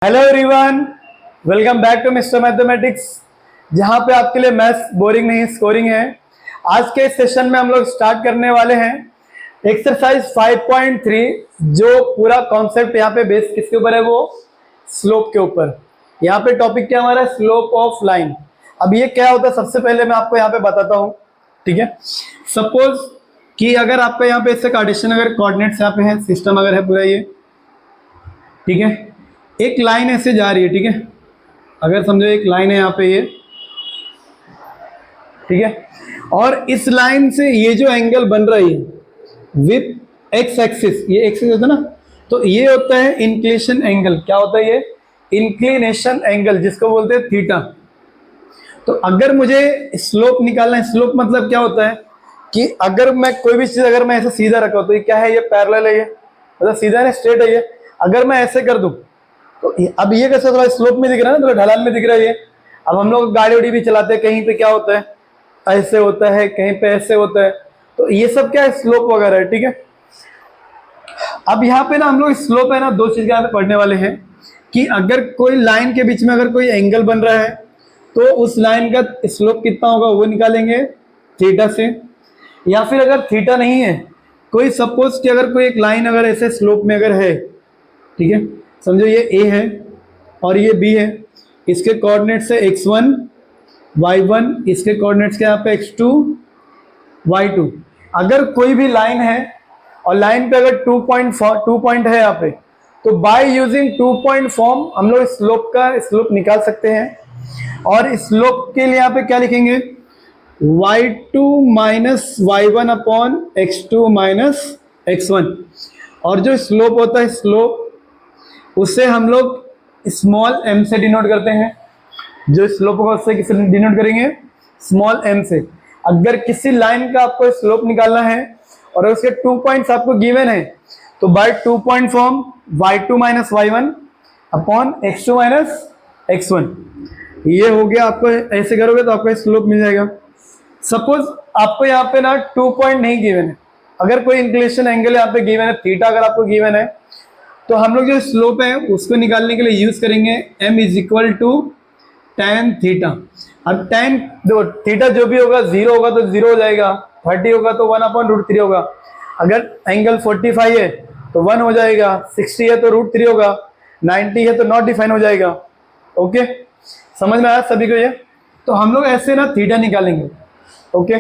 Hello everyone, welcome back to mister mathematics, जहां पे आपके लिए मैथ्स बोरिंग नहीं स्कोरिंग है। आज के इस सेशन में हम लोग स्टार्ट करने वाले हैं एक्सरसाइज 5.3, जो पूरा कॉन्सेप्ट यहाँ पे बेस किसके ऊपर है, वो स्लोप के ऊपर। यहाँ पे टॉपिक क्या हमारा, स्लोप ऑफ लाइन। अब ये क्या होता है, सबसे पहले मैं आपको यहाँ पे बताता हूँ, ठीक है। सपोज कि अगर आपका यहाँ पे इससे कार्टेशियन अगर कोऑर्डिनेट्स यहाँ पे है, सिस्टम अगर है पूरा ये, ठीक है। एक लाइन ऐसे जा रही है, ठीक है। अगर समझो एक लाइन है यहाँ पे ये, ठीक है, और इस लाइन से ये जो एंगल बन रही है विथ एक्स एक्सिस, ये एक्सिस होता है ना, तो ये होता है इंक्लिनेशन एंगल। क्या होता है ये, इंक्लिनेशन एंगल, जिसको बोलते हैं थीटा। तो अगर मुझे स्लोप निकालना है, स्लोप मतलब क्या होता है कि अगर मैं कोई भी चीज अगर मैं ऐसे सीधा रखा तो ये क्या है, ये पैरेलल है, ये मतलब सीधा है, स्ट्रेट है ये। अगर मैं ऐसे कर दूं तो अब ये कैसे थोड़ा स्लोप में दिख रहा है ना, थोड़ा ढलान में दिख रहा है ये। अब हम लोग गाड़ी उड़ी भी चलाते हैं, कहीं पे क्या होता है, ऐसे होता है, कहीं पे ऐसे होता है, तो ये सब क्या है, स्लोप वगैरह है, ठीक है। अब यहाँ पे ना हम लोग स्लोप है ना, दो चीज यहाँ पे पढ़ने वाले हैं कि अगर कोई लाइन के बीच में अगर कोई एंगल बन रहा है तो उस लाइन का स्लोप कितना होगा वो निकालेंगे थीटा से। या फिर अगर थीटा नहीं है, कोई सपोज कि अगर कोई एक लाइन अगर ऐसे स्लोप में अगर है, ठीक है, समझो ये ए है और ये बी है, इसके कोऑर्डिनेट्स है x1 y1, इसके कोऑर्डिनेट्स के यहाँ पे x2 y2। अगर कोई भी लाइन है और लाइन पे अगर 2 पॉइंट है यहाँ पे, तो बाय यूजिंग 2 पॉइंट फॉर्म हम लोग स्लोप का स्लोप निकाल सकते हैं। और स्लोप के लिए यहाँ पे क्या लिखेंगे, y2 minus y1 upon x2 minus x1। और जो स्लोप होता है, स्लोप उससे हम लोग स्मॉल m से डिनोट करते हैं। जो स्लोप होगा उससे किससे डिनोट करेंगे, स्मॉल m से। अगर किसी लाइन का आपको स्लोप निकालना है और उसके 2 पॉइंट्स आपको गिवन है, तो by 2 point form y2 minus y1 upon x2 minus x1, ये हो गया। आपको ऐसे करोगे तो आपको स्लोप मिल जाएगा। सपोज आपको यहाँ पे ना 2 पॉइंट नहीं गिवन है, अगर कोई इंक्लिनेशन एंगल यहाँ पे गिवन है, थीटा अगर आपको गिवन है, तो हम लोग जो स्लोप है उसको निकालने के लिए यूज करेंगे m is equal to tan theta. अब tan थीटा जो भी होगा, 0 होगा तो 0 हो जाएगा, 30 होगा तो 1/√3 होगा। अगर एंगल 45 है तो 1 हो जाएगा, 60 है तो √3 होगा, 90 है तो नॉट डिफाइन हो जाएगा। ओके, समझ में आया सभी को ये। तो हम लोग ऐसे ना थीटा निकालेंगे। ओके,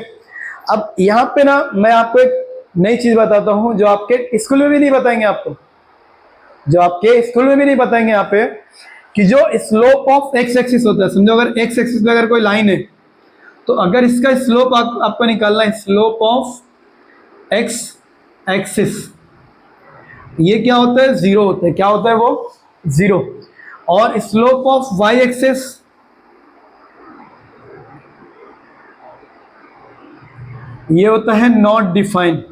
अब यहाँ पे ना मैं आपको एक नई चीज बताता हूँ जो आपके स्कूल में भी नहीं बताएंगे आपको, जो आपके स्कूल में भी नहीं बताएंगे यहाँ पे, कि जो स्लोप ऑफ एक्स एक्सिस होता है। समझो अगर एक्स एक्सिस पे अगर कोई लाइन है, तो अगर इसका स्लोप आपको निकालना है, स्लोप ऑफ एक्स एक्सिस, ये क्या होता है, 0 होता है। क्या होता है वो, 0। और स्लोप ऑफ वाई एक्सिस, ये होता है नॉट डिफाइंड,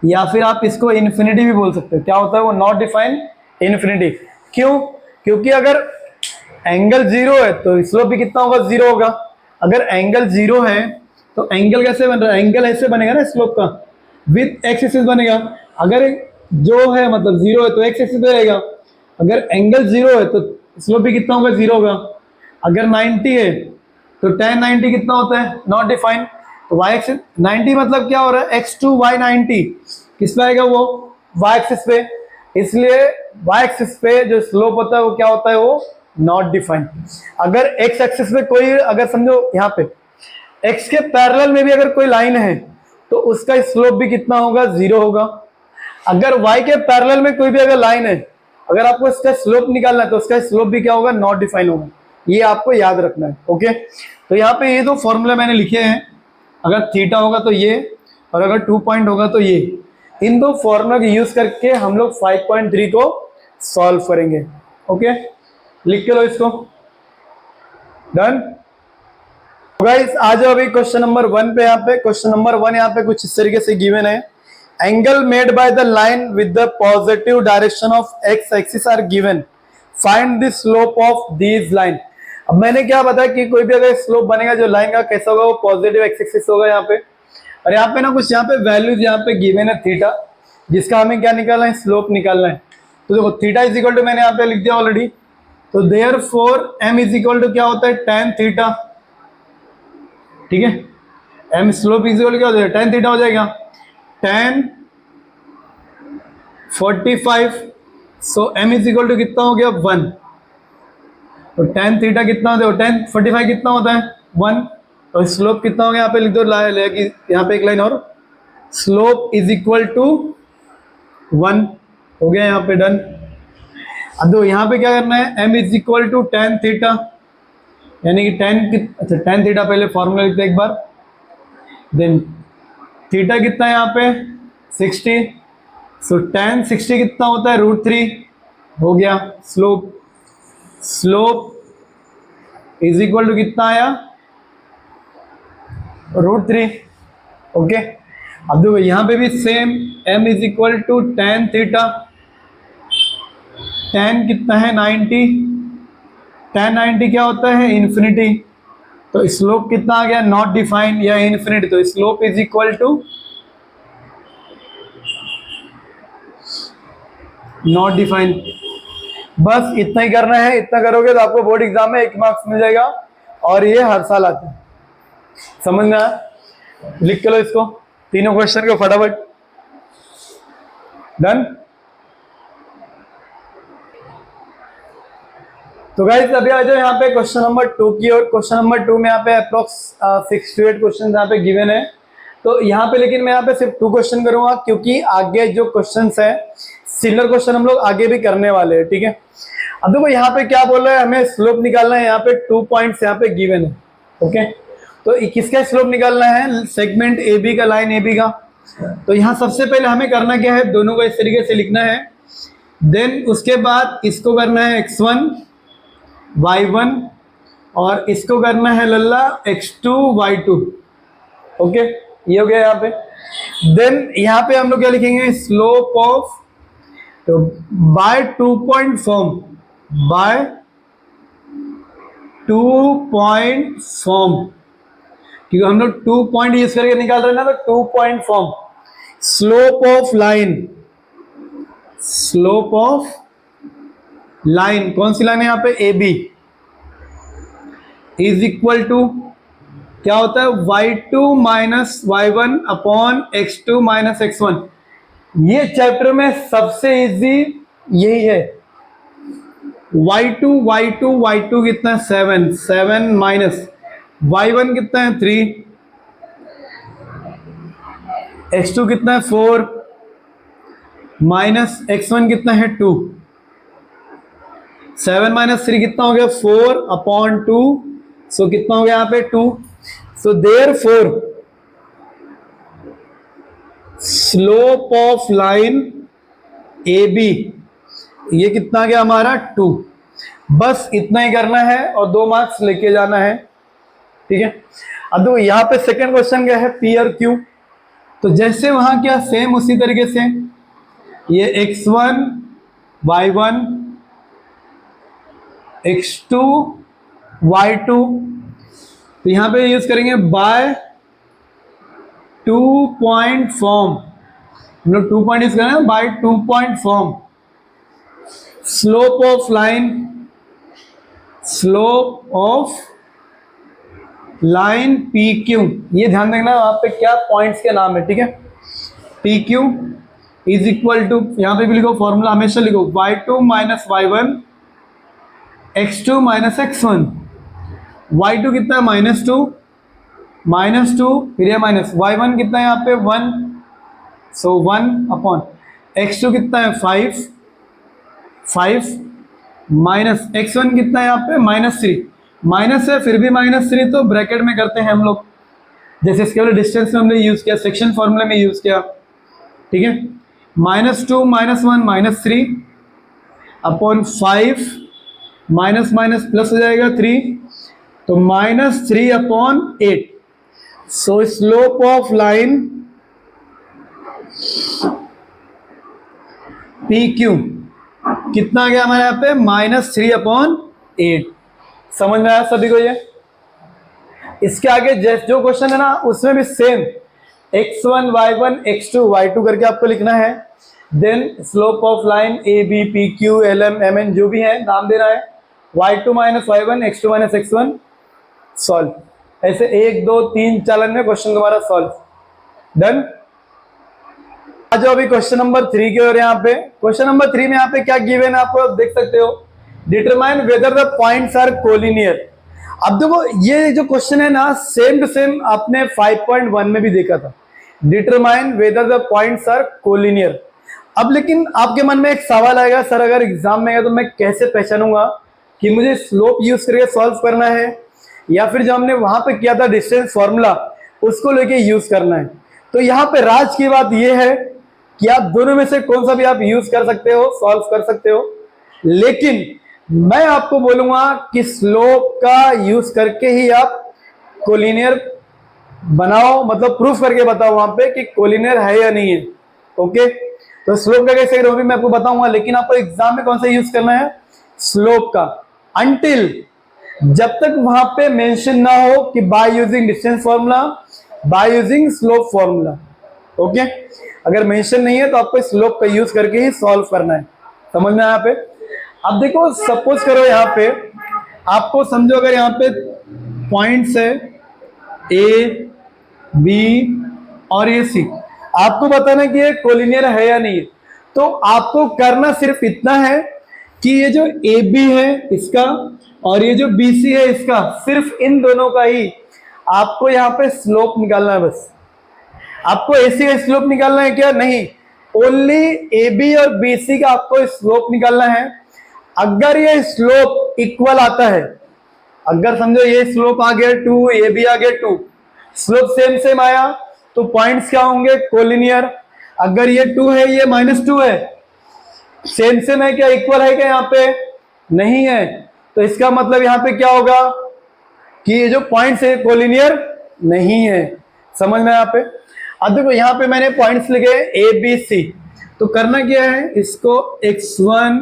या फिर आप इसको इन्फिनिटी भी बोल सकते हो। क्या होता है वो, नॉट डिफाइंड इन्फिनिटी। क्यों, क्योंकि अगर एंगल 0 है तो स्लोप भी कितना होगा, 0 होगा। अगर एंगल 0 है तो एंगल कैसे बन रहा है, एंगल ऐसे बनेगा ना स्लोप का, विथ एक्स एक्सिस बनेगा। अगर जो है मतलब 0 है तो एक्स एक्सिस पे रहेगा। अगर एंगल 0 है तो स्लोप भी कितना होगा, 0 होगा। अगर 90 है तो tan 90 कितना होता है, नॉट डिफाइंड। तो y एक्सिस 90 मतलब क्या हो रहा है, x2 y 90 किस पे आएगा, वो y एक्सिस पे। इसलिए y एक्सिस पे जो स्लोप होता है वो क्या होता है, वो नॉट डिफाइंड। अगर x एक्सिस पे कोई, अगर समझो यहाँ पे x के पैरेलल में भी अगर कोई लाइन है तो उसका स्लोप भी कितना होगा, 0 होगा। अगर y के पैरेलल में कोई भी अगर लाइन है, अगर आपको इसका स्लोप निकालना है तो उसका स्लोप भी क्या होगा, नॉट डिफाइन होगा। ये आपको याद रखना है। ओके, तो यहाँ पे ये दो फॉर्मूला मैंने लिखे हैं। अगर थीटा होगा तो ये, और अगर 2 पॉइंट होगा तो ये। इन दो फॉर्मूला का यूज करके हम लोग 5.3 को सॉल्व करेंगे। ओके, लिख के लो इसको, डन। गाइस आ जाओ अभी क्वेश्चन नंबर 1 पे। यहाँ पे क्वेश्चन नंबर 1 यहाँ पे कुछ इस तरीके से गिवन है, angle made by the line with the positive direction of x axis are given, find the slope of this line. अब मैंने क्या बताया कि कोई भी अगर स्लोप बनेगा जो लाइन का कैसा होगा, वो पॉजिटिव एक्स एक्सिस होगा यहाँ पे। और यहाँ पे ना कुछ यहाँ पे वैल्यूज यहाँ पे गिवन है थीटा, जिसका हमें क्या निकालना है, स्लोप निकालना है। तो देखो थीटा इज इक्वल टू मैंने यहाँ पे लिख दिया ऑलरेडी, तो therefore m is equal to क्या होता है tan थीटा, ठीक है, m स्लोप इज इक्वल क्या हो जाएगा tan थीटा हो जाएगा tan 45, so m is equal to कितना हो गया 1, तो tan थीटा कितना होता है tan 45 कितना होता है 1, और स्लोप कितना हो गया यहाँ पे लिख दो, यहाँ पे एक लाइन और, स्लोप इज इक्वल टू 1 हो गया यहाँ पे डन। अब दो यहाँ पे क्या करना है m is equal to tan theta, यानी कि अच्छा tan थीटा पहले फॉर्मूला लिखते हैं एक बार, देन थीटा कितना है यहाँ पे 60, सो tan 60 कितना होता है √3 हो गया, स्लोप इज इक्वल टू कितना आया √3, ओके। अब देखो यहाँ पे भी same m is equal to tan theta, tan कितना है 90, tan 90 क्या होता है इन्फिनिटी, तो स्लोप कितना आ गया नॉट डिफाइंड या इन्फिनिटी, तो slope is equal to not defined. बस इतना ही करना है, इतना करोगे तो आपको बोर्ड एग्जाम में 1 मार्क्स मिल जाएगा, और ये हर साल आते हैं, समझ में आया? लिख के लो इसको, तीनों क्वेश्चन को फटाफट, डन। तो गाइस अभी आ जाओ यहाँ पे क्वेश्चन नंबर 2 की ओर। क्वेश्चन नंबर 2 में यहाँ पे अप्रोक्स 6 to 8 क्वेश्चन यहाँ पे गिवन है, तो यहाँ पे लेकिन मैं यहाँ पे सिर्फ 2 क्वेश्चन करूंगा, क्योंकि आगे जो क्वेश्चंस है सिमिलर क्वेश्चन हम लोग आगे भी करने वाले हैं, ठीक है। अब देखो यहाँ पे क्या बोल रहा है, हमें स्लोप निकालना है, यहाँ पे 2 पॉइंट्स यहाँ पे गिवन है, ओके। तो किसका स्लोप निकालना है, सेगमेंट ए बी का, लाइन ए बी का। तो यहाँ सबसे पहले हमें करना क्या है, दोनों को इस तरीके से लिखना है, देन उसके बाद इसको करना है x1 y1 और इसको करना है लल्ला x2 y2, ओके। ये हो गया यहाँ पे। देन यहाँ पे हम लोग क्या लिखेंगे, स्लोप ऑफ, तो by 2 point form, by 2 point form, क्योंकि हम लोग 2 पॉइंट यूज करके निकाल रहे हैं ना, तो 2 point form, slope of line, slope of line, कौन सी लाइन है यहाँ पे A B, is equal to क्या होता है y2 minus y1 upon x2 minus x1। ये चैप्टर में सबसे इजी यही है, y2 कितना है 7 माइनस y1 कितना है 3, x2 कितना है 4 माइनस x1 कितना है 2, 7 माइनस 3 कितना हो गया 4 अपॉन 2, सो कितना हो गया यहाँ पे 2, so therefore slope of line A B, ये कितना गया हमारा 2। बस इतना ही करना है और 2 मार्क्स लेके जाना है, ठीक है। अब देखो यहाँ पे सेकंड क्वेश्चन क्या है, पी और क्यू, तो जैसे वहां क्या सेम उसी तरीके से ये x1 y1 x2 y2, तो यहां पे यूज करेंगे बाय 2 पॉइंट फॉर्म, हम लोग 2 पॉइंट यूज करेंगे by 2 point form, slope of line, slope of line P Q, ये ध्यान रखना वहां पे क्या पॉइंट्स के नाम है, ठीक है। P Q is equal to, यहां पे भी लिखो फॉर्मूला हमेशा लिखो, y2 minus y1 x2 minus x1, y2 कितना है -2 फिर ये माइनस, y1 कितना है यहाँ पे 1, सो 1 अपॉन x2 कितना है 5 माइनस x1 कितना है यहाँ पे -3, माइनस है फिर भी -3, तो ब्रैकेट में करते हैं हम लोग, जैसे इसके वाले डिस्टेंस में हमने यूज किया, सेक्शन फॉर्मूले में यूज किया, ठीक है। -2 -1 -3 अपॉन 5 माइनस माइनस प्लस हो जाएगा 3, तो -3 upon 8, so slope of line P Q कितना आ गया हमारे यहाँ पे -3 अपॉन 8। समझ में आया सभी को ये? इसके आगे जो क्वेश्चन है ना उसमें भी same x1 y1 x2 y2 करके आपको लिखना है। Then slope of line A B P Q L M M N जो भी है नाम देना है, y2 minus y1 x2 minus x1 solve. ऐसे 1 2 3 चालन में क्वेश्चन तुम्हारा सॉल्व। डन। आ जाओ अभी क्वेश्चन नंबर 3 की ओर। यहाँ पे क्वेश्चन नंबर 3 में यहाँ पे क्या गिवन है आपको देख सकते हो, determine whether the points are collinear. अब देखो ये जो क्वेश्चन है ना सेम टू सेम आपने 5.1 में भी देखा था, determine whether the points are collinear. अब लेकिन आपके मन में एक सवाल आएगा, सर अगर एग्जाम में है तो मैं कैसे पहचानूंगा कि मुझे स्लोप यूज करके सॉल्व करना है या फिर जो हमने वहां पे किया था डिस्टेंस फॉर्मूला उसको लेके यूज करना है। तो यहाँ पे राज की बात यह है कि आप दोनों में से कौन सा भी आप यूज कर सकते हो, सॉल्व कर सकते हो, लेकिन मैं आपको बोलूंगा कि स्लोप का यूज करके ही आप कोलिनियर बनाओ, मतलब प्रूफ करके बताओ वहां पे कि कोलिनियर है या नहीं है। ओके, तो स्लोप का कैसे करोगे मैं आपको बताऊंगा, लेकिन आपको एग्जाम में कौन सा यूज करना है, स्लोप का। अनटिल जब तक वहां पे मेंशन ना हो कि by using distance formula, by using slope formula. Okay, अगर मेंशन नहीं है तो आपको स्लोप का यूज करके ही सॉल्व करना है। समझ में यहाँ पे। अब देखो सपोज करो यहाँ पे आपको समझो अगर यहाँ पे पॉइंट्स है ए बी और ये सी, आपको बताना कि ये कोलिनियर है या नहीं है। तो आपको करना सिर्फ इतना है कि ये जो ए बी है इसका और ये जो बी सी है इसका, सिर्फ इन दोनों का ही आपको यहाँ पे स्लोप निकालना है। बस आपको एसी का स्लोप निकालना है क्या, नहीं, ओनली ए बी और बी सी का आपको स्लोप निकालना है। अगर ये स्लोप इक्वल आता है, अगर समझो ये स्लोप आ गया 2, ये भी आ गया 2, स्लोप सेम सेम आया तो पॉइंट्स क्या होंगे, कोलिनियर। अगर ये 2 है ये -2 है, सेम सेम है क्या, इक्वल है क्या, यहाँ पे नहीं है, तो इसका मतलब यहाँ पे क्या होगा कि ये जो पॉइंट्स है कोलिनियर नहीं है। समझ में यहाँ पे। अब देखो यहाँ पे मैंने पॉइंट्स लिखे ए बी सी, तो करना क्या है, इसको x1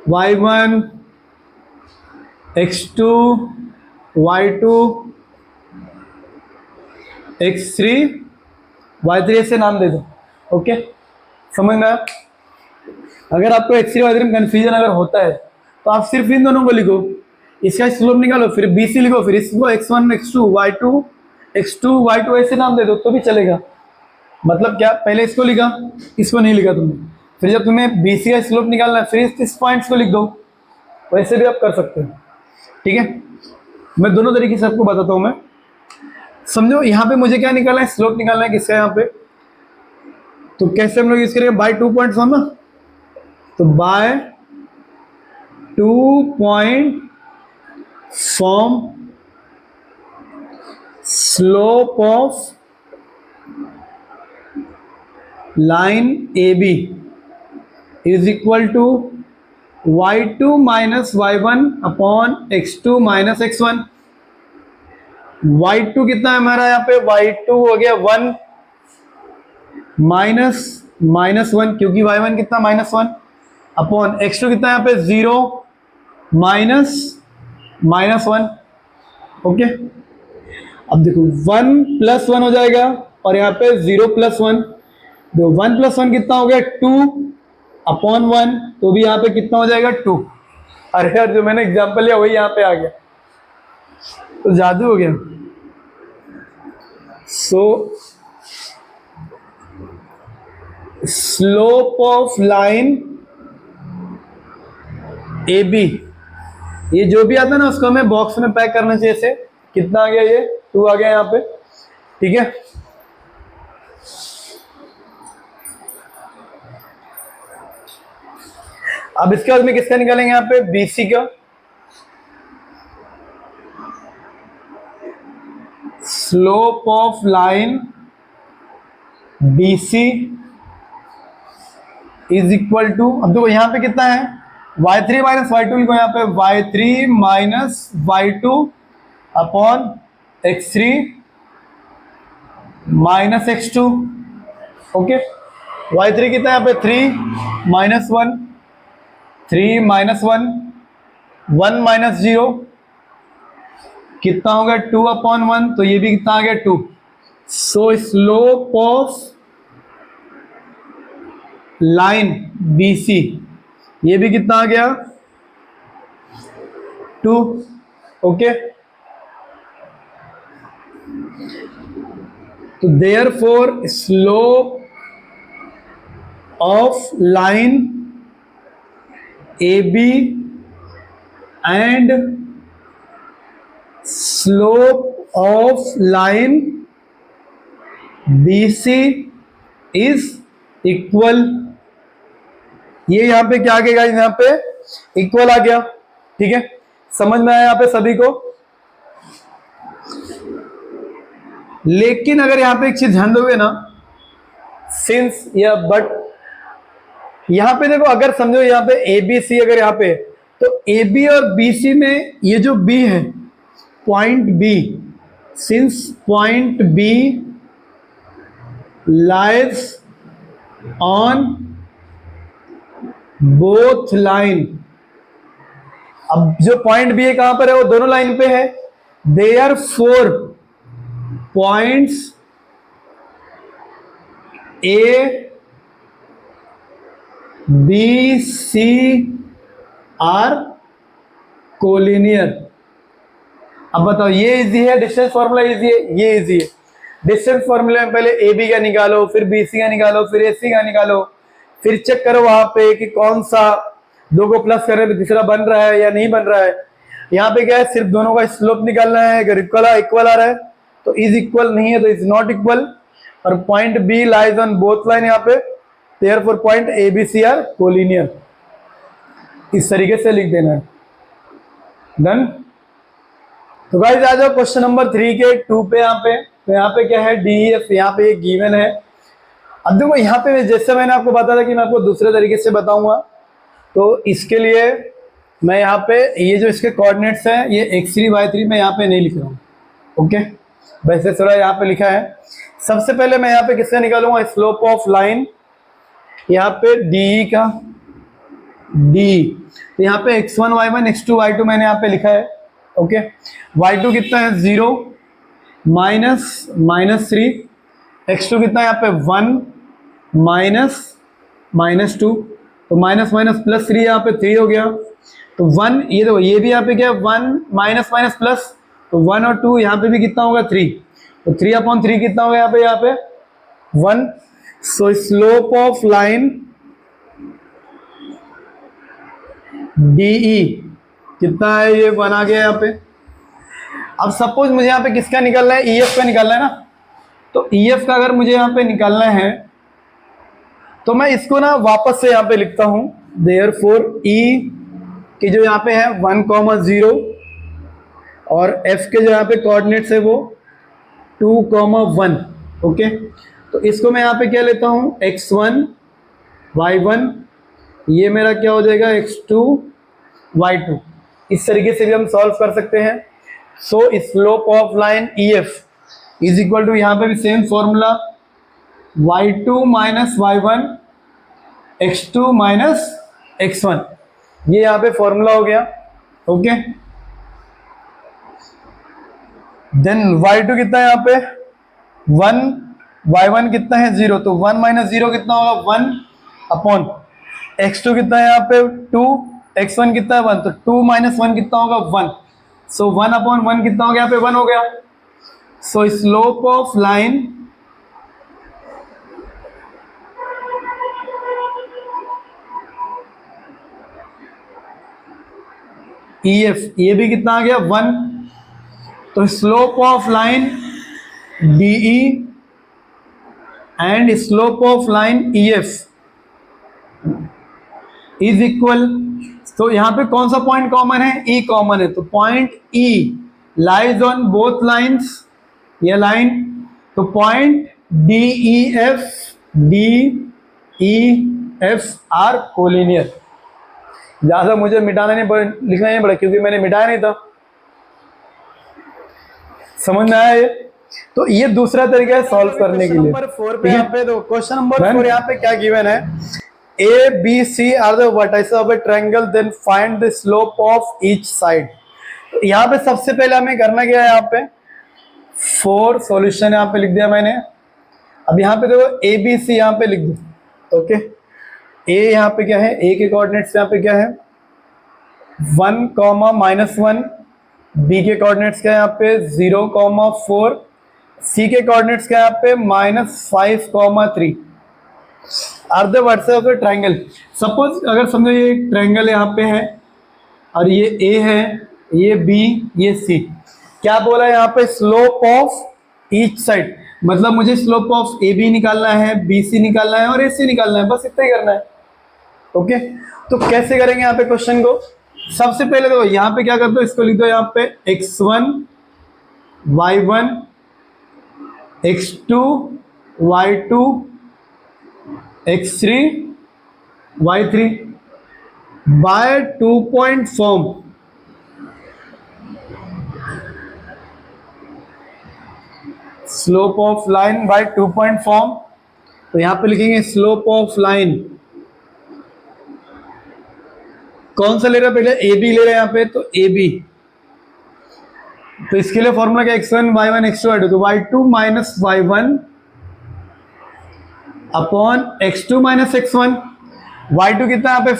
y1 x2 y2 x3 y3 ऐसे नाम दे दो। ओके, समझ में आया। अगर आपको x3 y3 में कंफ्यूजन अगर होता है तो आप सिर्फ इन दोनों को लिखो, इसका स्लोप निकालो, फिर BC लिखो, फिर इसको x1 x2 y2 ऐसे नाम दे दो तो भी चलेगा। मतलब क्या, पहले इसको लिखा, इसको नहीं लिखा तुमने, फिर जब तुम्हें BC का स्लोप निकालना है फिर इस पॉइंट्स को लिख दो, वैसे भी आप कर सकते हो। ठीक है, मैं दोनों तरीके से आपको बताता हूं। मैं समझो यहाँ पे मुझे क्या निकालना है, स्लोप निकालना है किसका यहाँ पे, तो कैसे हम लोग यूज करेंगे, बाय 2 पॉइंट फॉर्म ना, तो by 2 point form slope of line A B is equal to y2 minus y1 upon x2 minus x1। y2 कितना है हमारा यहाँ पे, y2 हो गया 1 माइनस 1 क्योंकि y1 कितना -1 अपॉन x2 कितना यहाँ पे 0 माइनस 1। ओके, अब देखो 1 + 1 हो जाएगा और यहाँ पे 0 + 1, तो 1 + 1 कितना हो गया 2 अपॉन 1, तो भी यहाँ पे कितना हो जाएगा 2। अरे यार जो मैंने एग्जांपल लिया वही यहाँ पे आ गया, तो जादू हो गया। So slope of line A B, ये जो भी आता है ना उसको हमें बॉक्स में पैक करना चाहिए। ऐसे कितना आ गया, ये 2 आ गया यहाँ पे। ठीक है, अब इसके बाद में किसका निकालेंगे यहाँ पे, BC का। Slope of line BC is equal to, अब देखो यहाँ पे कितना है, y3 माइनस y2 लिखो यहाँ पे, y3 minus y2 upon x3 minus x2। Okay, y3 कितना है यहाँ पे 3 माइनस 1, 3 माइनस 1, 1 माइनस 0 कितना होगा 2 अपॉन 1, तो ये भी कितना आ गया 2। सो स्लोप ऑफ लाइन BC, ये भी कितना आ गया 2, ओके। तो therefore slope of line AB and slope of line BC is equal. ये यहां पे क्या आ गया, यहां पे इक्वल आ गया, ठीक है। समझ में आया यहां पे सभी को। लेकिन अगर यहां पे एक चीज ध्यान दोगे ना, सिंस या बट, यहां पे देखो, अगर समझो यहां पे ABC, अगर यहां पे तो AB और BC में ये जो B है, point B, since point B lies on both line, अब जो पॉइंट B है कहां पर है, वो दोनों लाइन पे है। Therefore points A B C are collinear. अब बताओ, ये इजी है, डिस्टेंस फॉर्मूला इजी है, ये इजी है। डिस्टेंस फॉर्मूला में पहले AB का निकालो, फिर BC का निकालो, फिर AC का निकालो, फिर चेक करो वहां पे कि कौन सा दो को प्लस कर रहे हैं तीसरा बन रहा है या नहीं बन रहा है। यहाँ पे क्या है, सिर्फ दोनों का स्लोप निकालना है। अगर इक्वल आ रहा है तो इज इक्वल, नहीं है तो इज नॉट इक्वल। और point B lies on both line यहाँ पे, therefore point ABC are collinear. इस तरीके से लिख देना है। डन। तो गाइस आ जाओ क्वेश्चन नंबर 3 के 2 पे। यहाँ पे तो यहाँ पे क्या है, DEF यहाँ पे एक गिवन है। अब देखो यहाँ पे जैसे मैंने आपको बताया था कि मैं आपको दूसरे तरीके से बताऊंगा, तो इसके लिए मैं यहाँ पे ये जो इसके कोऑर्डिनेट्स हैं, ये x3 y3 मैं यहाँ पे नहीं लिख रहा हूँ, ओके। वैसे थोड़ा यहाँ पे लिखा है। सबसे पहले मैं यहाँ पे किससे निकालूंगा, स्लोप ऑफ लाइन, यहाँ पे DE का DE। तो यहाँ पे x1 y1 x2 y2 मैंने यहाँ पे लिखा है, ओके। y2 कितना है 0 -3, x2 कितना है यहाँ पे 1 -2, तो माइनस माइनस प्लस 3 यहाँ पे 3 हो गया। तो 1, ये देखो ये भी यहाँ पे क्या है 1 माइनस माइनस प्लस, तो 1 और 2 यहाँ पे भी कितना होगा 3, तो 3/3 कितना होगा यहाँ पे 1। सो स्लोप ऑफ लाइन DE कितना है, ये 1 आ गया यहाँ पे। अब सपोज मुझे यहाँ पे किसका निकालना है, EF का निकालना है ना। तो EF का अगर मुझे यहाँ पे निकालना है तो मैं इसको ना वापस से यहाँ पे लिखता हूं। देयरफॉर E की जो यहाँ पे है 1,0 और F के जो यहाँ पे कोऑर्डिनेट्स है वो 2,1, ओके। तो इसको मैं यहाँ पे क्या लेता हूँ, x1 y1, ये मेरा क्या हो जाएगा x2 y2। इस तरीके से भी हम सॉल्व कर सकते हैं। So slope of line EF is equal to, यहाँ पे भी same formula, y2 minus y1 x2 minus x1, ये यहाँ पे फॉर्मूला हो गया, ओके। देन y2 कितना है यहाँ पे 1, y1 कितना है 0, तो 1 माइनस 0 कितना होगा 1 x2 कितना है यहाँ पे 2, x1 कितना है 1, तो 2 माइनस 1 कितना होगा 1। सो 1/1 कितना हो गया यहाँ पे 1 हो गया। So slope of line EF, ये भी कितना आ गया 1। तो slope of line DE and slope of line EF is equal. तो यहां पे कौन सा पॉइंट कॉमन है, E कॉमन है। तो point E lies on both lines, ये लाइन, तो पॉइंट DEF आर कोलिनियर। ज्यादा मुझे मिटाना नहीं पड़ा, लिखना नहीं पड़ा, क्योंकि मैंने मिटाया नहीं था। समझ में आया ये। तो ये दूसरा तरीका है सॉल्व करने के लिए। नंबर 4 पे यहाँ पे, तो क्वेश्चन नंबर 4 यहाँ पे क्या गिवन है, ABC are the vertices of a triangle, then find the slope of each side. तो यहाँ पे सबसे पहले हमें करना क्या है, यहाँ पे 4 सॉल्यूशन यहाँ पे लिख दिया मैंने। अब यहाँ पे देखो ए बी सी यहाँ पे लिख दो। ओके, ए यहाँ पे क्या है, ए के कोऑर्डिनेट्स यहाँ पे क्या है 1, -1, बी के कोऑर्डिनेट्स क्या है यहाँ पे 0, 4, सी के कोऑर्डिनेट्स क्या है यहाँ पे -5, 3 are the words of the triangle. Suppose अगर समझो ये एक ट्रायंगल यहाँ पे है और ये ए है, ये बी, ये सी। क्या बोला है यहाँ पे स्लोप ऑफ ईच साइड, मतलब मुझे स्लोप ऑफ ए बी निकालना है, बी सी निकालना है और ए सी निकालना है, बस इतना ही करना है। ओके, तो कैसे करेंगे यहाँ पे क्वेश्चन को। सबसे पहले देखो यहाँ पे क्या कर दो, इसको लिख दो यहाँ पे x1 y1 x2 y2 x3 y3 by 2 point form. Slope of line by 2 point form. तो यहां पे लिखेंगे स्लोप ऑफ लाइन, कौन सा ले रहा है पहले, ए बी ले रहा है यहाँ पे, तो ए बी। तो इसके लिए फॉर्मूला क्या, x1 y1 x2 y2, तो y2 minus y1 upon x2 minus x1। y2 कितना यहाँ पे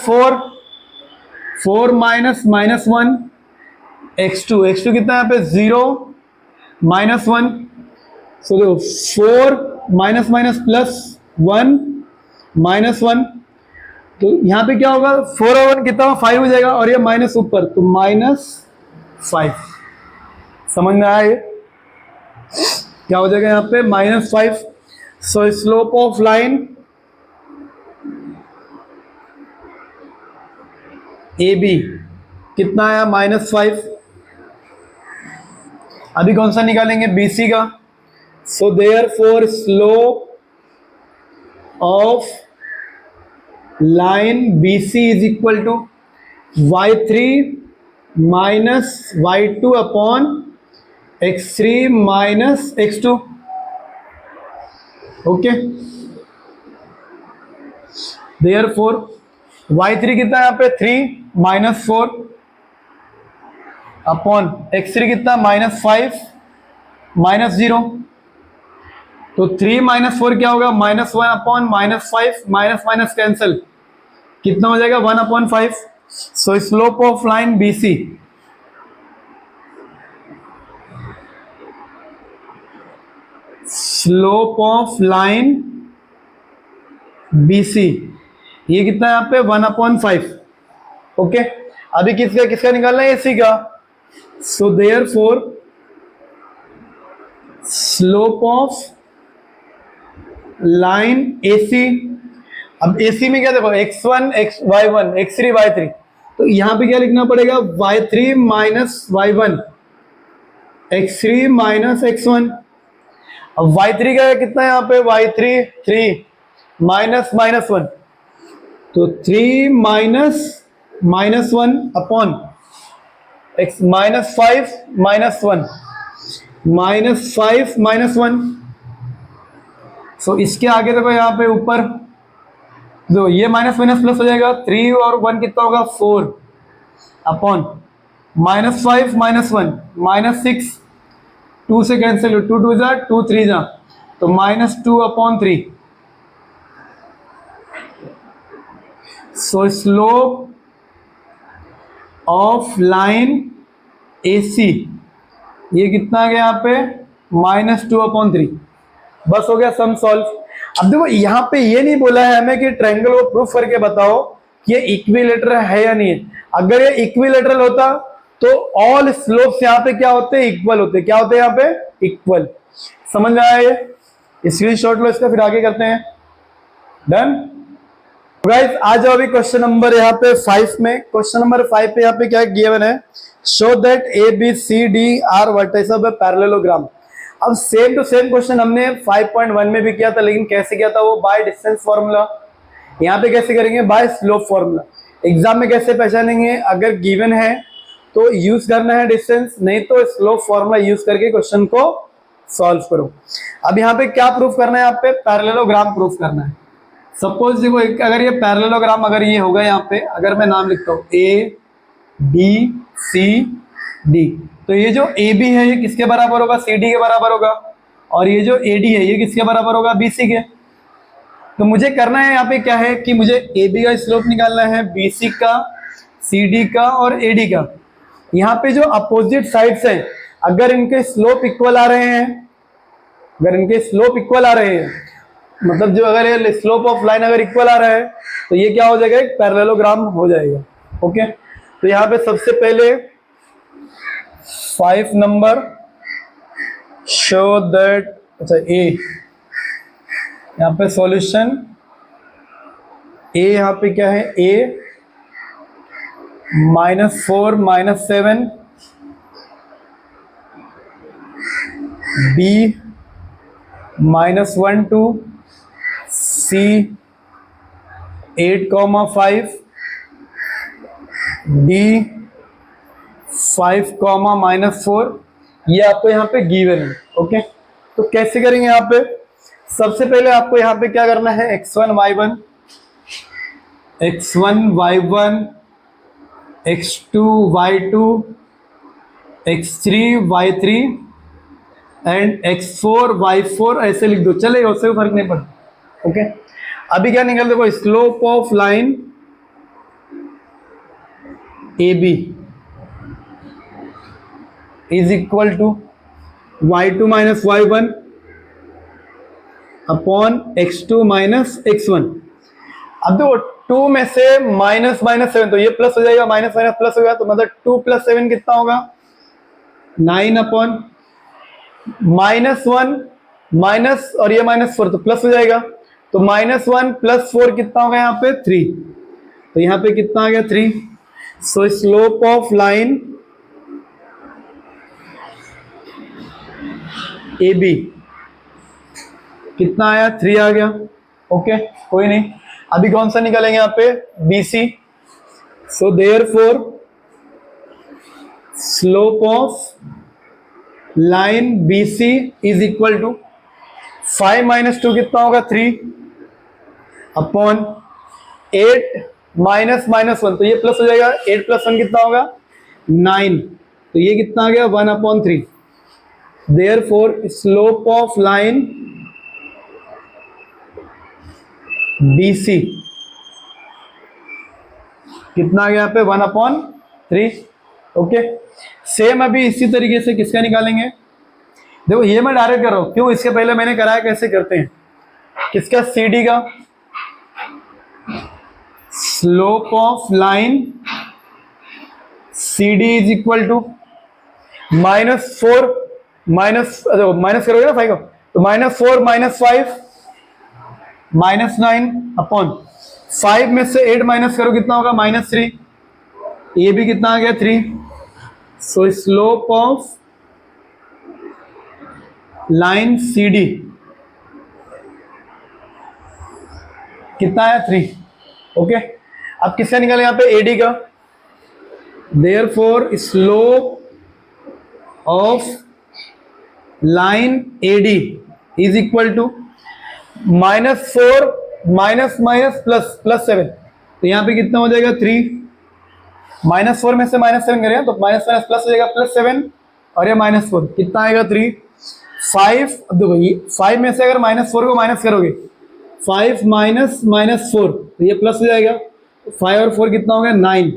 4 माइनस -1 x2 कितना यहाँ पे 0 -1। सो देखो 4 माइनस प्लस 1 -1, तो यहाँ पे क्या होगा 4 और 1 कितना 5 हो जाएगा, और ये माइनस ऊपर तो -5। समझ में आया ये क्या हो जाएगा यहाँ पे -5। So slope of line A B कितना आया -5। अभी कौन सा निकालेंगे, बी सी का। So therefore slope of line B C is equal to y3 minus y2 upon x3 minus x2। Okay, therefore y3 कितना यहाँ पे 3 -4 अपॉन x3 कितना -5 -0। तो 3 -4 क्या होगा -1 अपॉन -5, माइनस कैंसिल, कितना हो जाएगा 1/5। So slope of line B C slope of line B C ये कितना है यहाँ पे 1/5। ओके, अभी किसका निकालना है, एसी का। So therefore slope of line AC. अब एसी में क्या देखो x1 y1 x3 y3, तो यहां पे क्या लिखना पड़ेगा y3 minus y1 x3 minus x1। अब y3 का कितना है यहाँ पे y3 3 -1, तो 3 -1 अपॉन x -5 -1 सो इसके आगे देखो यहाँ पे ऊपर जो ये माइनस प्लस हो जाएगा, 3 और 1 कितना होगा 4 अपॉन -5 -1 -6, 2 से कैंसिल, 2 2 जा 2 3 जा, तो -2/3। सो स्लोप ऑफ लाइन AC ये कितना आ गया यहाँ पे -2/3। बस हो गया सम सॉल्व। अब देखो यहाँ पे ये नहीं बोला है हमें कि ट्रायंगल को प्रूफ करके बताओ कि ये इक्विलेटरल है या नहीं है। अगर ये इक्विलेटरल होता तो ऑल स्लोप्स यहाँ पे क्या होते हैं, इक्वल होते। क्या होते हैं यहाँ पे, इक्वल। समझ में आया ये, स्क्रीनशॉट लो इसका, फिर आगे करते हैं। डन गाइस, आ जाओ अभी क्वेश्चन नंबर यहाँ पे 5 में। क्वेश्चन नंबर 5 पे यहाँ पे क्या गिवन है, show that ABCD are vertex of a parallelogram. अब सेम टू सेम क्वेश्चन हमने 5.1 में भी किया था, लेकिन कैसे किया था वो, बाय डिस्टेंस फॉर्मूला। यहाँ पे कैसे करेंगे, बाय स्लोप फॉर्मूला। एग्जाम में कैसे पहचानेंगे, अगर गिवन है तो यूज करना है डिस्टेंस, नहीं तो स्लोप फॉर्मूला यूज करके क्वेश्चन को सॉल्व करो। अब यहाँ पे क्या प्रूफ करना है, यहाँ पे पैरेललोग्राम प्रूफ करना है। सपोज देखो अगर ये पैरेललोग्राम अगर ये होगा, यहाँ पे अगर मैं नाम लिखता हूँ ABCD, तो तो ये जो ए बी है ये किसके बराबर होगा, सी डी के बराबर होगा, और ये जो ए डी है ये किसके बराबर होगा, बी सी के। तो मुझे करना है यहाँ पे क्या है कि मुझे ए बी का स्लोप निकालना है, बी सी का, सी डी का और ए डी का। यहाँ पे जो अपोजिट साइड्स हैं अगर इनके स्लोप इक्वल आ रहे हैं, अगर इनके स्लोप इक्वल आ रहे हैं, मतलब जो अगर ये स्लोप ऑफ लाइन अगर इक्वल आ रहा है तो ये क्या हो जाएगा, एक पैरेललोग्राम हो जाएगा। ओके, तो यहाँ पे सबसे पहले 5 नंबर शो दैट, अच्छा ए, यहाँ पे सॉल्यूशन ए, यहाँ पे क्या है ए -4 -7, बी -1 2, सी 8,5, डी 5, -4, ये आपको यहाँ पे गिवन है। ओके, तो कैसे करेंगे यहाँ पे, सबसे पहले आपको यहाँ पे क्या करना है, x1 y1, x1 y1, x2 y2, x3 y3 and x4 y4 ऐसे लिख दो, चलेगा, उससे कोई फर्क नहीं पड़ता। ओके, अभी क्या निकल देखो, slope of line A B is equal to y2 minus y1 upon x2 minus x1। अब देखो 2 में से -7 तो ये प्लस हो जाएगा, माइनस माइनस प्लस हो गया, तो मतलब 2 + 7 कितना होगा, 9 अपॉन -1 माइनस और ये -4 तो प्लस हो जाएगा, तो -1 + 4 कितना होगा यहाँ पे 3, तो यहाँ पे कितना आ गया 3। So slope of line A B कितना आया, 3 आ गया। ओके, कोई नहीं, अभी कौन सा निकालेंगे यहाँ पे, B C. So therefore slope of line B C is equal to 5 - 2 कितना होगा 3 अपॉन 8 -1 तो ये प्लस हो जाएगा, 8 + 1 कितना होगा 9, तो ये कितना आ गया 1/3। Therefore slope of line B C कितना आ गया यहाँ पे 1/3। ओके, सेम अभी इसी तरीके से किसका निकालेंगे, देखो ये मैं डायरेक्ट कर रहा हूं, क्यों, इसके पहले मैंने कराया, कैसे करते हैं, किसका, सी डी का। Slope of line C D is equal to -4 minus करोगे ना 5 को, तो -4 -5 -9 अपॉन 5 में से 8 माइनस करो कितना होगा -3, ये भी कितना आ गया 3। So slope of line C D कितना है 3। ओके, अब किसका निकाले यहाँ पे, एडी का। Therefore slope of line AD is equal to -4 +7, तो यहाँ पे कितना हो जाएगा 3, -4 में से -7 करें तो माइनस प्लस हो जाएगा +7 और ये -4 कितना आएगा 3। 5, अब देखो ये 5 में से अगर -4 को माइनस करोगे, 5 -4 तो ये प्लस हो जाएगा, 5 और 4 कितना हो गया 9,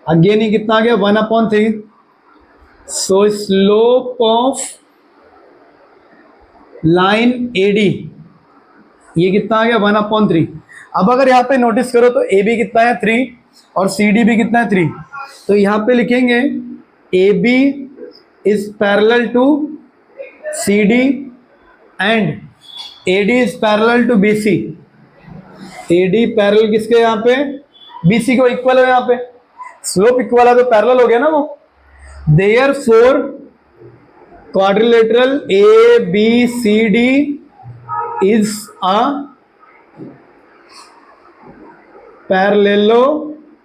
अगेन ये कितना आ गया 1/3। So slope of line AD ये कितना आ गया 1/3। अब अगर यहाँ पे नोटिस करो तो ए बी कितना है 3 और सी डी भी कितना है 3, तो यहाँ पे लिखेंगे A B is parallel to C D and A D is parallel to B C. A D parallel किसके, यहाँ पे बी सी को इक्वल है, यहाँ पे स्लोप इक्वल है तो पैरेलल हो गया ना वो। Therefore quadrilateral A B C D is a parallelogram,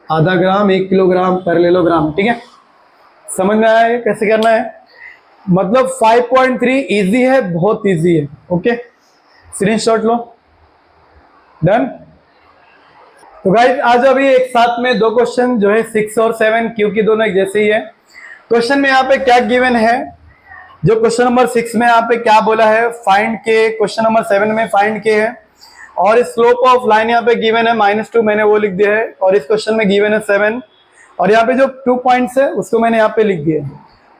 आधा ग्राम 1 किलोग्राम पैरेललोग्राम। ठीक है, समझ में आया है कैसे करना है, मतलब 5.3 इजी है, बहुत इजी है। ओके, स्क्रीनशॉट लो, डन। तो गाइस आज अभी एक साथ में दो क्वेश्चन जो है 6 और 7 क्योंकि दोनों एक जैसे ही है। क्वेश्चन में यहाँ पे क्या गिवन है, जो क्वेश्चन नंबर 6 में यहाँ पे क्या बोला है फाइंड के, क्वेश्चन नंबर 7 में फाइंड के है। और स्लोप ऑफ लाइन यहाँ पे गिवन है -2, मैंने वो लिख दिया है। और इस क्वेश्चन में गिवन है 7 और यहाँ पे जो 2 पॉइंट्स है उसको मैंने यहाँ पे लिख दिया है।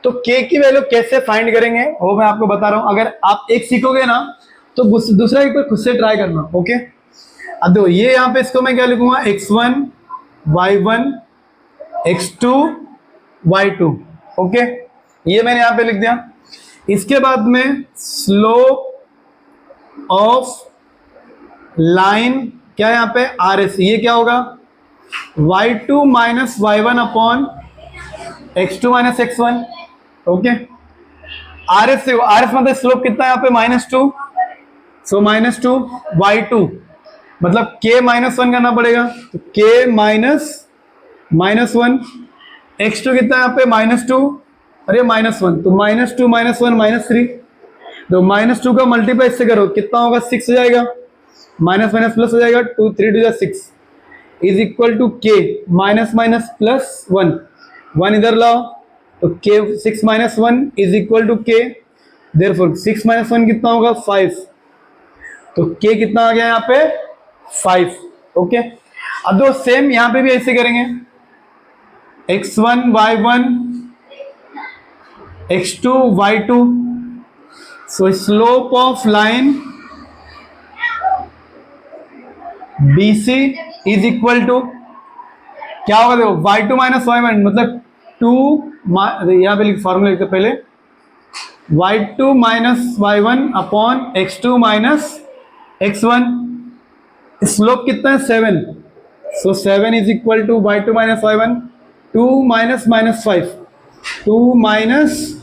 तो के की वैल्यू कैसे फाइंड करेंगे वो मैं आपको बता रहा हूँ। अगर आप एक सीखोगे ना तो दूसरा एक बार खुद से ट्राई करना, ओके। अब देखो ये यहाँ पे इसको मैं क्या लिखूंगा, x1 y1 x2 y2, okay, ये मैंने यहाँ पे लिख दिया। इसके बाद में स्लोप ऑफ लाइन क्या है यहाँ पे RS, ये क्या होगा y2 minus y1 upon x2 minus x1, okay. RS से RS मतलब स्लोप कितना है यहाँ पे -2, सो -2 y2 मतलब k -1 करना पड़ेगा, तो k -1 x2 कितना है यहाँ पे -2 और ये -1, तो -2 -1 -3, तो -2 का मल्टीप्लाई इससे करो कितना होगा 6 हो जाएगा, माइनस माइनस प्लस हो जाएगा 2 3 2 6 is equal to k minus minus plus 1 इधर लाओ, तो k 6 - 1 is equal to k, therefore 6 - 1 कितना होगा 5, तो k कितना आ गया यहाँ पे 5, ओके। अब दो सेम यहां पे भी ऐसे करेंगे, x1 y1 x2 y2, so slope of line BC is equal to क्या होगा, देखो y2 माइनस y1 मतलब 2, यहां पे फॉर्मूला लिखते पहले y2 minus y1 upon x2 minus x1, slope कितना है 7, सो 7 is equal to y2 minus y1 2 minus -5 2 minus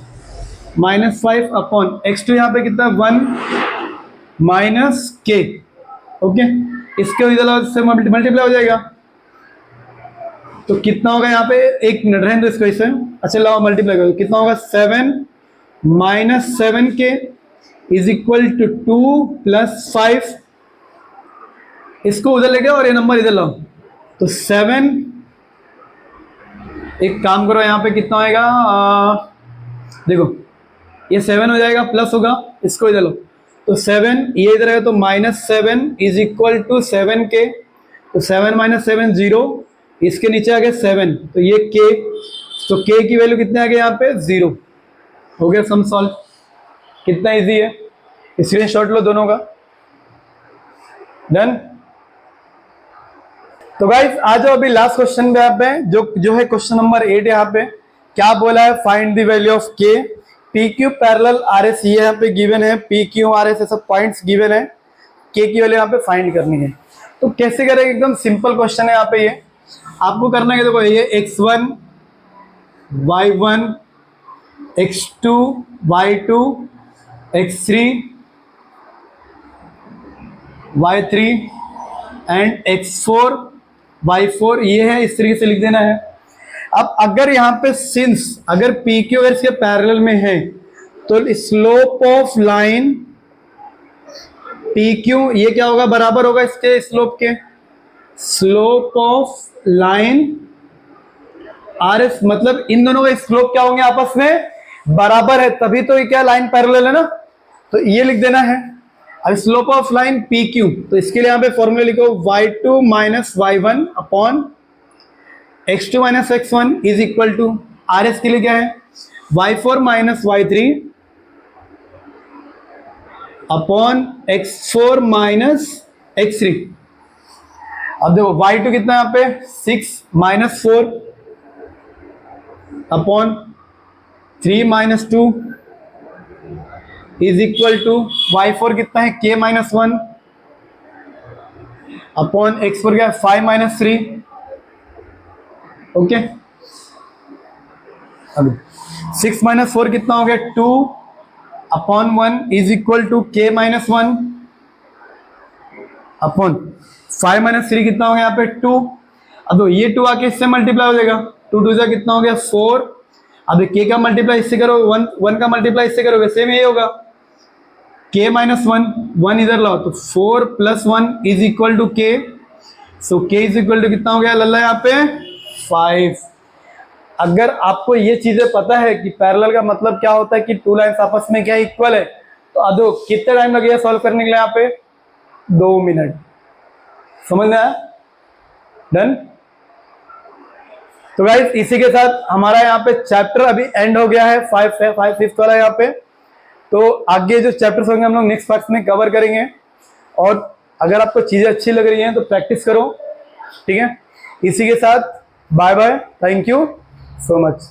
5 upon x2 यहाँ पे कितना 1 माइनस k, ओके। इसके इधर से मल्टीप्लाई हो जाएगा, तो कितना होगा यहाँ पे, एक मिनट रहने दो इसको इसे, अच्छा लाओ मल्टीप्लाई करो, कितना होगा 7 minus 7k is equal to 2 plus 5, इसको उधर लेके और ये नंबर इधर लाओ, तो 7, एक काम करो यहाँ पे कितना होएगा, देखो ये 7 हो जाएगा प्लस होगा, इसको इधर लो, तो 7 ये इधर है तो -7 इज इक्वल टू 7k, तो 7 - 7 0, इसके नीचे आ गया 7, तो ये k, तो k की वैल्यू कितने आ गए यहाँ पे 0, हो गया सम सॉल्व। कितना इजी है, स्क्रीनशॉट लो दोनों का, डन। तो गाइस आ जाओ अभी लास्ट क्वेश्चन पे यहाँ पे, जो है क्वेश्चन नंबर 8, यहाँ पे क्या बोला है, find the value of k, PQ parallel RS, ये यहाँ पे गिवन है, PQ RS सब पॉइंट्स गिवन है, k की वैल्यू यहाँ पे फाइंड करनी है। तो कैसे करेंगे, एकदम सिंपल क्वेश्चन है यहाँ पे, ये आपको करना है, देखो ये x1 y1 x2 y2 x3 y3 and x4 y4, ये है, इस तरीके से लिख देना है। अब अगर यहाँ पे सिंस अगर PQ अगर इसके पैरेलल में है तो स्लोप ऑफ लाइन PQ ये क्या होगा, बराबर होगा इसके स्लोप के, स्लोप ऑफ लाइन RS, मतलब इन दोनों का स्लोप क्या होंगे आपस में बराबर है, तभी तो ये क्या लाइन पैरेलल है ना, तो ये लिख देना है। अब स्लोप ऑफ लाइन PQ, तो इसके लिए यहाँ पे फॉर्मूला लिखो y2 minus y1 upon x2 minus x1 is equal to RS के लिए क्या है y4 minus y3 upon x4 minus x3। अब देखो y2 कितना यहाँ पे 6 minus 4 upon 3 minus 2 is equal to y4 कितना है k माइनस 1 अपॉन x4 क्या है 5 माइनस 3, ओके। अब 6 माइनस 4 कितना हो गया 2 upon 1 is equal to k minus 1 upon 5 minus 3 कितना हो गया यहाँ पे 2। अब ये 2 आके इससे मल्टीप्लाई हो जाएगा, 2 2 जा कितना हो गया 4, अब k का मल्टीप्लाई इससे करो, 1 का मल्टीप्लाई इससे करो, वैसे में ये होगा k माइनस 1 इधर लाओ, तो 4 plus 1 is equal to k, so k is equal to कितना हो गया लल्ला यहाँ पे 5। अगर आपको ये चीजें पता है कि पैरेलल का मतलब क्या होता है कि टू लाइंस आपस में क्या इक्वल है, तो अदो कितना टाइम लगेगा सॉल्व करने के लिए यहाँ पे 2 मिनट। समझ में आया? डन। तो गाइस इसी के साथ हमारा यहाँ पे चैप्टर अभी एंड हो गया है 5th वाला यहाँ पे। तो आगे जो चैप्टर्स होंगे हम लोग नेक्स्ट पार्ट में कवर करेंगे। और अगर आपको चीजें अच्छी लग रही हैं तो प्रैक्टिस करो, ठीक है। इसी के साथ bye bye, thank you so much.